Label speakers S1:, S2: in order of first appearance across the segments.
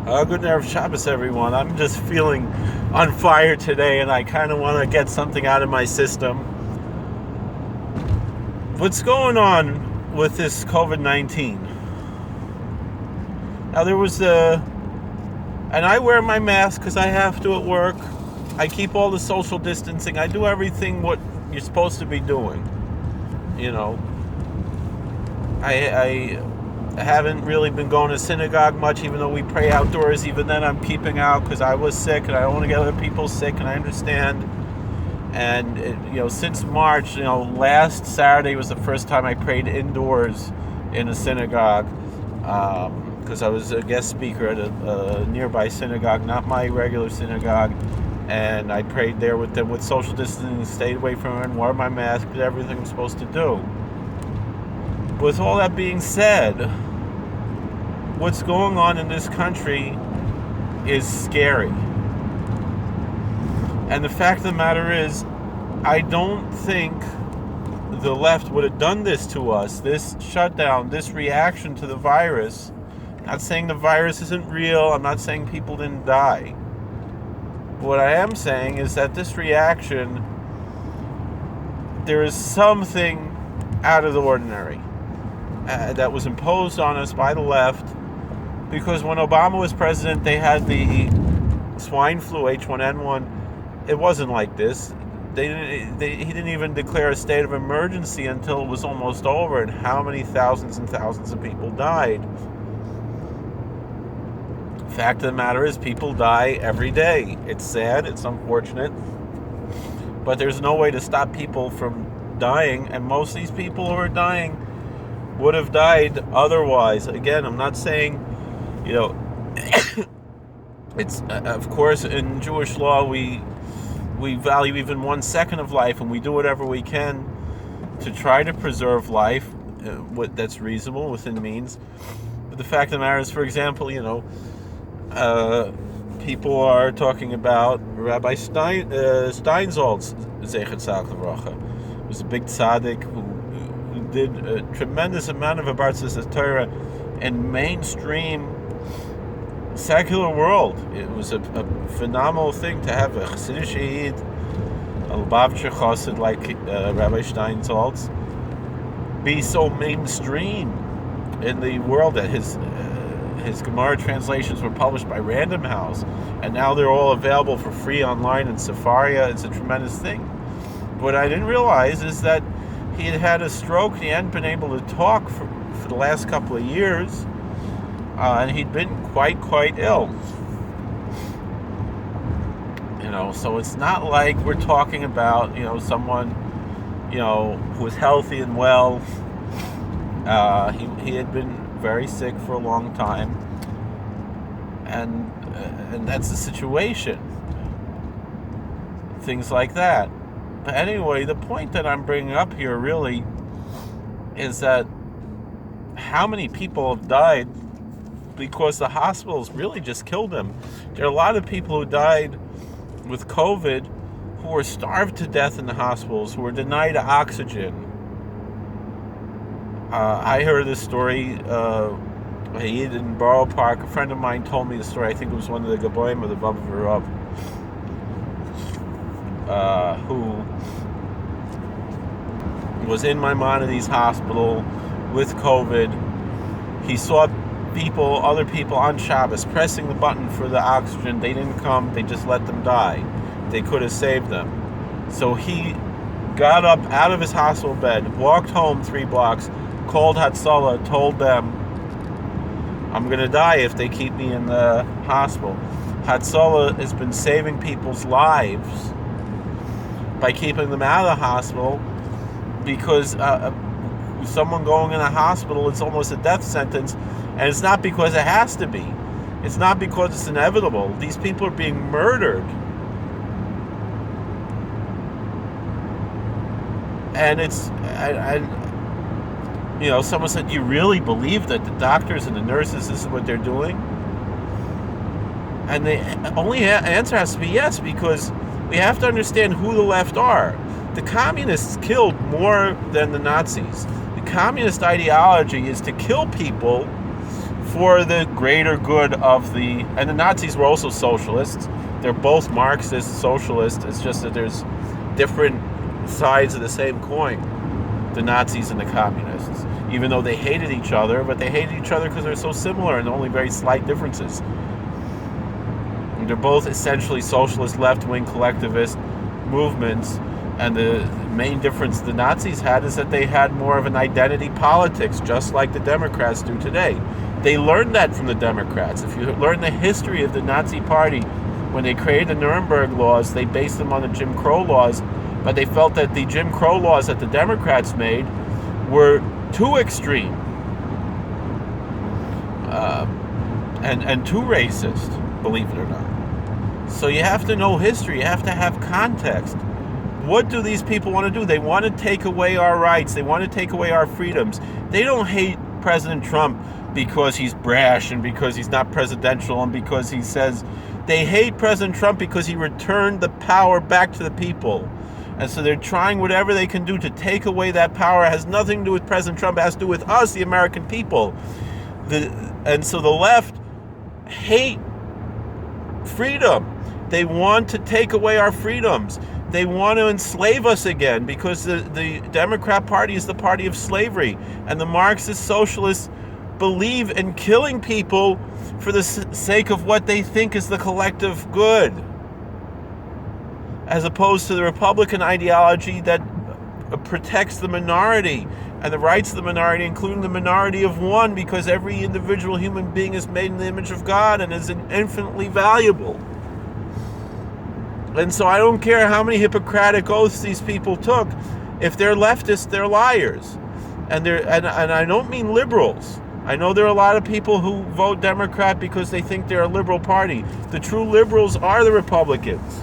S1: Good Erev Shabbos, everyone. I'm just feeling on fire today, and I kind of want to get something out of my system. What's going on with this COVID-19? Now, and I wear my mask because I have to at work. I keep all the social distancing. I do everything what you're supposed to be doing. You know, I haven't really been going to synagogue much, even though we pray outdoors. Even then, I'm keeping out because I was sick, and I don't want to get other people sick, and I understand. And since March, last Saturday was the first time I prayed indoors in a synagogue, because I was a guest speaker at a nearby synagogue, not my regular synagogue, and I prayed there with them with social distancing, stayed away from it, wore my mask, did everything I'm supposed to do. With all that being said, what's going on in this country is scary. And the fact of the matter is, I don't think the left would have done this to us, this shutdown, this reaction to the virus. I'm not saying the virus isn't real. I'm not saying people didn't die. What I am saying is that this reaction, there is something out of the ordinary that was imposed on us by the left, because when Obama was president, they had the swine flu, H1N1. It wasn't like this. He didn't even declare a state of emergency until it was almost over, and how many thousands and thousands of people died. Fact of the matter is, people die every day. It's sad, it's unfortunate, but there's no way to stop people from dying, and most of these people who are dying would have died otherwise. Again, I'm not saying, it's, of course, in Jewish law, we value even 1 second of life, and we do whatever we can to try to preserve life, that's reasonable within means. But the fact of the matter is, for example, people are talking about Rabbi Steinsaltz, Zechet Tzaddik Livracha, who was a big tzaddik who did a tremendous amount of Abartzas Torah in mainstream secular world. It was a phenomenal thing to have a Chassidish Yid, a Lubavitcher Chassid like Rabbi Steinsaltz, be so mainstream in the world that his Gemara translations were published by Random House, and now they're all available for free online in Sefaria. It's a tremendous thing. What I didn't realize is that he had had a stroke. He hadn't been able to talk for the last couple of years. And he'd been quite ill. So it's not like we're talking about, someone, who was healthy and well. He had been very sick for a long time. And that's the situation. Things like that. But anyway, the point that I'm bringing up here really is that how many people have died because the hospitals really just killed them. There are a lot of people who died with COVID who were starved to death in the hospitals, who were denied oxygen. I heard this story, in Borough Park. A friend of mine told me the story. I think it was one of the Gaboim of the Vav who was in Maimonides Hospital with COVID. He saw other people on Shabbos pressing the button for the oxygen. They didn't come. They just let them die. They could have saved them. So he got up out of his hospital bed, walked home 3 blocks, called Hatzalah, told them, I'm going to die if they keep me in the hospital. Hatzalah has been saving people's lives by keeping them out of the hospital, because someone going in a hospital, it's almost a death sentence. And it's not because it has to be. It's not because it's inevitable. These people are being murdered. And someone said, you really believe that the doctors and the nurses, this is what they're doing? And the only answer has to be yes, because we have to understand who the left are. The communists killed more than the Nazis. The communist ideology is to kill people for the greater good of the... And the Nazis were also socialists. They're both Marxist socialists. It's just that there's different sides of the same coin, the Nazis and the communists. Even though they hated each other, but they hated each other because they're so similar and only very slight differences. And they're both essentially socialist, left-wing, collectivist movements. And the main difference the Nazis had is that they had more of an identity politics, just like the Democrats do today. They learned that from the Democrats. If you learn the history of the Nazi Party, when they created the Nuremberg laws, they based them on the Jim Crow laws, but they felt that the Jim Crow laws that the Democrats made were too extreme and too racist, believe it or not. So you have to know history. You have to have context. What do these people want to do? They want to take away our rights. They want to take away our freedoms. They don't hate President Trump because he's brash and because he's not presidential and because he says... They hate President Trump because he returned the power back to the people. And so they're trying whatever they can do to take away that power. It has nothing to do with President Trump. It has to do with us, the American people. And so the left hate freedom. They want to take away our freedoms. They want to enslave us again because the Democrat Party is the party of slavery. And the Marxist socialists believe in killing people for the sake of what they think is the collective good, as opposed to the Republican ideology that protects the minority and the rights of the minority, including the minority of one, because every individual human being is made in the image of God and is infinitely valuable. And so I don't care how many Hippocratic oaths these people took. If they're leftists, they're liars. And I don't mean liberals. I know there are a lot of people who vote Democrat because they think they're a liberal party. The true liberals are the Republicans.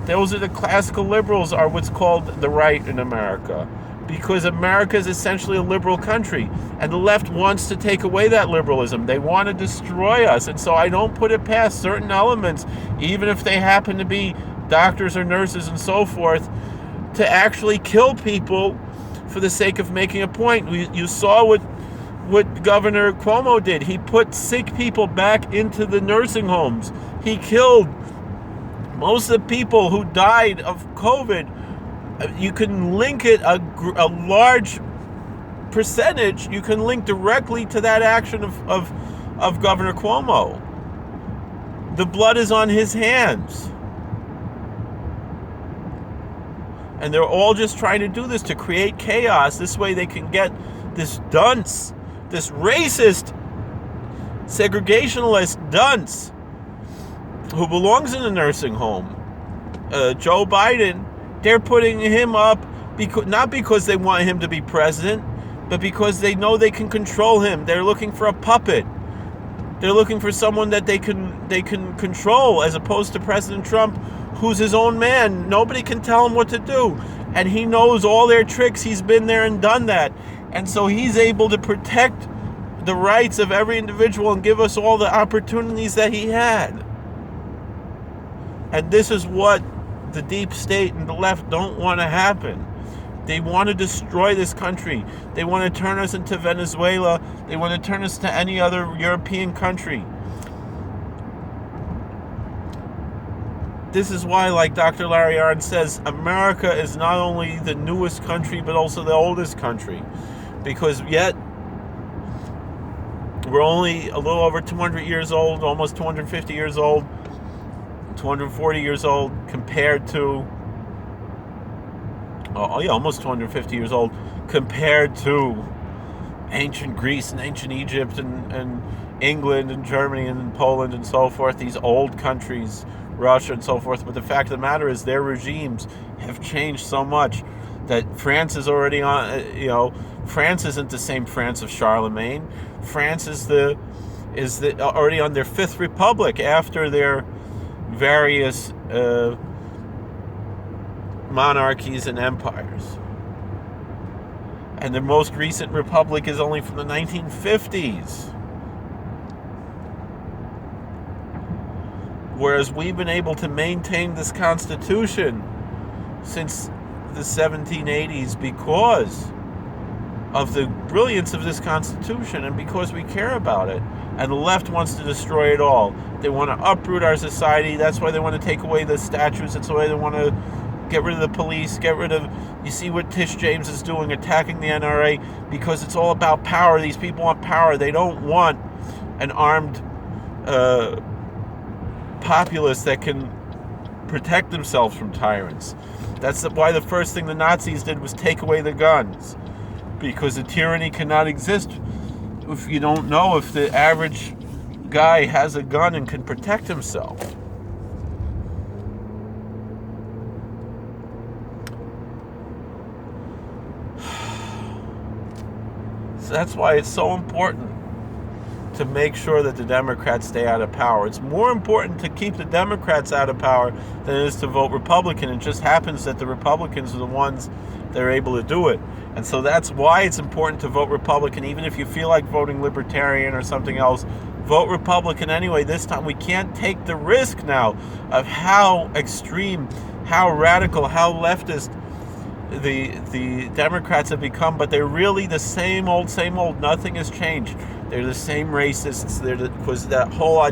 S1: Those are the classical liberals, are what's called the right in America. Because America is essentially a liberal country. And the left wants to take away that liberalism. They want to destroy us. And so I don't put it past certain elements, even if they happen to be doctors or nurses and so forth, to actually kill people for the sake of making a point. You saw what Governor Cuomo did. He put sick people back into the nursing homes. He killed most of the people who died of COVID. You can link it, a large percentage, you can link directly to that action of Governor Cuomo. The blood is on his hands. And they're all just trying to do this to create chaos. This way they can get this dunce, this racist, segregationalist dunce who belongs in a nursing home. Joe Biden, they're putting him up not because they want him to be president, but because they know they can control him. They're looking for a puppet. They're looking for someone that they can control, as opposed to President Trump, who's his own man. Nobody can tell him what to do. And he knows all their tricks. He's been there and done that. And so he's able to protect the rights of every individual and give us all the opportunities that he had. And this is what the deep state and the left don't want to happen. They want to destroy this country. They want to turn us into Venezuela. They want to turn us to any other European country. This is why, like Dr. Larry Arnn says, America is not only the newest country, but also the oldest country. Because yet, we're only a little over 200 years old, almost 250 years old, 240 years old, compared to, almost 250 years old, compared to ancient Greece and ancient Egypt and England and Germany and Poland and so forth, these old countries, Russia and so forth. But the fact of the matter is their regimes have changed so much that France is already on, France isn't the same France of Charlemagne. France is already on their fifth republic after their various monarchies and empires. And the most recent republic is only from the 1950s. Whereas we've been able to maintain this constitution since the 1780s because of the brilliance of this Constitution, and because we care about it. And the left wants to destroy it all. They want to uproot our society. That's why they want to take away the statues. That's why they want to get rid of the police, you see what Tish James is doing, attacking the NRA, because it's all about power. These people want power. They don't want an armed populace that can protect themselves from tyrants. That's why the first thing the Nazis did was take away the guns, because the tyranny cannot exist if you don't know if the average guy has a gun and can protect himself. So that's why it's so important to make sure that the Democrats stay out of power. It's more important to keep the Democrats out of power than it is to vote Republican. It just happens that the Republicans are the ones that are able to do it. And so that's why it's important to vote Republican. Even if you feel like voting Libertarian or something else, vote Republican anyway. This time we can't take the risk now of how extreme, how radical, how leftist the Democrats have become, but they're really the same old. Nothing has changed. They're the same racists. Because that whole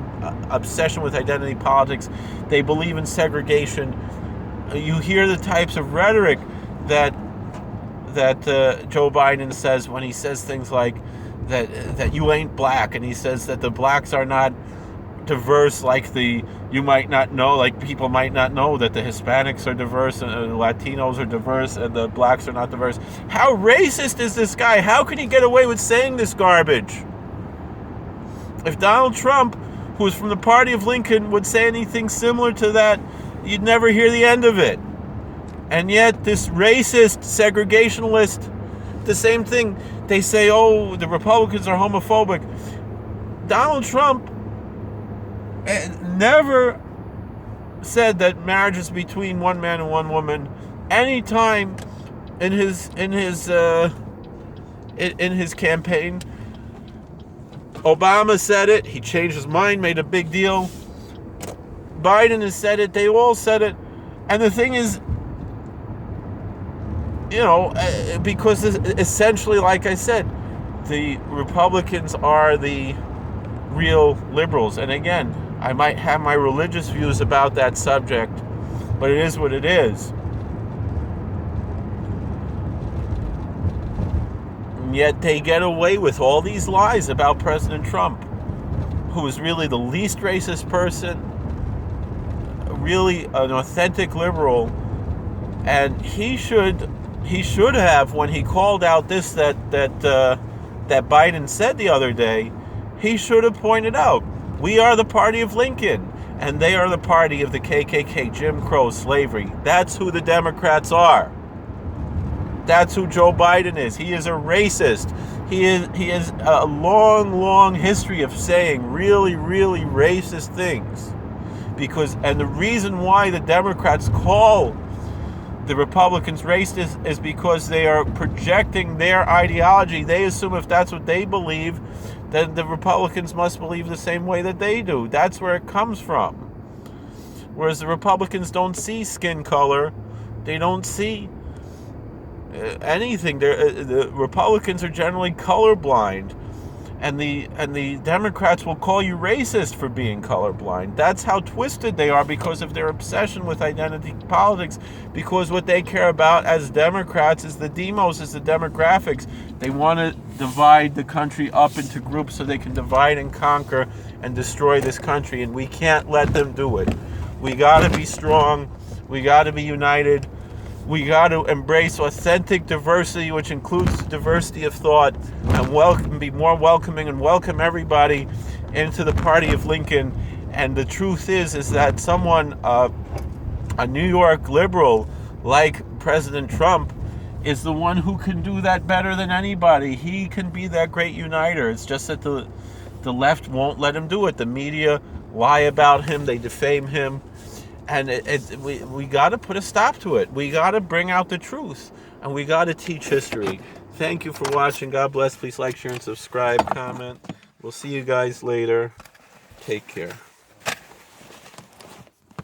S1: obsession with identity politics. They believe in segregation. You hear the types of rhetoric that Joe Biden says when he says things like that you ain't black, and he says that the blacks are not diverse like you might not know, like people might not know that the Hispanics are diverse and the Latinos are diverse and the blacks are not diverse. How racist is this guy? How can he get away with saying this garbage? If Donald Trump, who is from the party of Lincoln, would say anything similar to that, you'd never hear the end of it. And yet this racist, segregationalist, the same thing, they say, oh, the Republicans are homophobic. Donald Trump never said that marriage is between one man and one woman any time in his campaign. Obama said it. He changed his mind, made a big deal. Biden has said it. They all said it. And the thing is, because essentially, like I said, the Republicans are the real liberals. And again, I might have my religious views about that subject, but it is what it is. And yet they get away with all these lies about President Trump, who is really the least racist person, really an authentic liberal. And he should have, when he called out this that Biden said the other day, he should have pointed out, we are the party of Lincoln, and they are the party of the KKK, Jim Crow, slavery. That's who the Democrats are. That's who Joe Biden is. He is a racist. He has a long history of saying really, really racist things. And the reason why the Democrats call the Republicans racist is because they are projecting their ideology. They assume if that's what they believe, then the Republicans must believe the same way that they do. That's where it comes from. Whereas the Republicans don't see skin color. They don't see anything. The Republicans are generally colorblind. And the Democrats will call you racist for being colorblind. That's how twisted they are because of their obsession with identity politics. Because what they care about as Democrats is the demos, is the demographics. They want to divide the country up into groups so they can divide and conquer and destroy this country. And we can't let them do it. We got to be strong. We got to be united. We got to embrace authentic diversity, which includes diversity of thought, and be more welcoming and welcome everybody into the party of Lincoln. And the truth is that someone, a New York liberal like President Trump, is the one who can do that better than anybody. He can be that great uniter. It's just that the left won't let him do it. The media lie about him. They defame him. And we got to put a stop to it. We got to bring out the truth, and we got to teach history. Thank you for watching. God bless. Please like, share, and subscribe. Comment. We'll see you guys later. Take care.